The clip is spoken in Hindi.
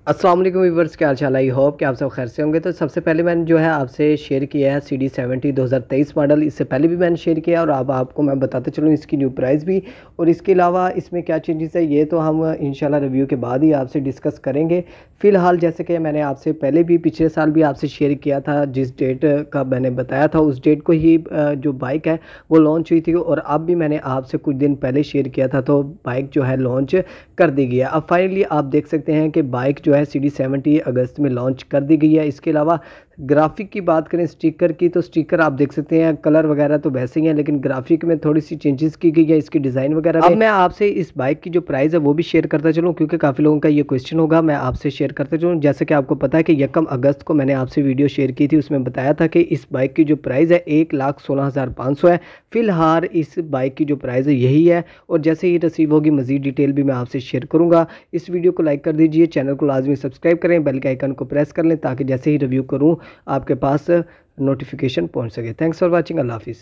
अस्सलाम वालेकुम व्यूअर्स, क्या हाल चाल है। आई होप कि आप सब खैर से होंगे। तो सबसे पहले मैंने जो है आपसे शेयर किया है CD70 2023 मॉडल। इससे पहले भी मैंने शेयर किया और अब आपको मैं बताते चलूँ इसकी न्यू प्राइस भी और इसके अलावा इसमें क्या चेंजेस है ये तो हम इंशाल्लाह रिव्यू के बाद ही आपसे डिस्कस करेंगे। फ़िलहाल जैसे कि मैंने आपसे पहले भी पिछले साल भी आपसे शेयर किया था, जिस डेट का मैंने बताया था उस डेट को ही जो बाइक है वो लॉन्च हुई थी और अब भी मैंने आपसे कुछ दिन पहले शेयर किया था, तो बाइक जो है लॉन्च कर दी गई है। अब फाइनली आप देख सकते हैं कि बाइक जो है CD70 अगस्त में लॉन्च कर दी गई है। इसके अलावा ग्राफिक की बात करें स्टिकर की, तो स्टिकर आप देख सकते हैं कलर वगैरह तो वैसे ही हैं, लेकिन ग्राफिक में थोड़ी सी चेंजेस की गई है इसकी डिज़ाइन वगैरह में। अब मैं आपसे इस बाइक की जो प्राइस है वो भी शेयर करता चलूँ, क्योंकि काफ़ी लोगों का ये क्वेश्चन होगा। मैं आपसे शेयर करता चलूँ, जैसे कि आपको पता है कि 1 अगस्त को मैंने आपसे वीडियो शेयर की थी, उसमें बताया था कि इस बाइक की जो प्राइस है 1,16,500 है। फिलहाल इस बाइक की जो प्राइस है यही है और जैसे ही रिसीव होगी मज़ीद डिटेल भी मैं आपसे शेयर करूँगा। इस वीडियो को लाइक कर दीजिए, चैनल को लाजमी सब्सक्राइब करें, बेल के आइकन को प्रेस कर लें ताकि जैसे ही रिव्यू करूँ आपके पास नोटिफिकेशन पहुंच सके। Thanks for watching. अल्लाह हाफिज़।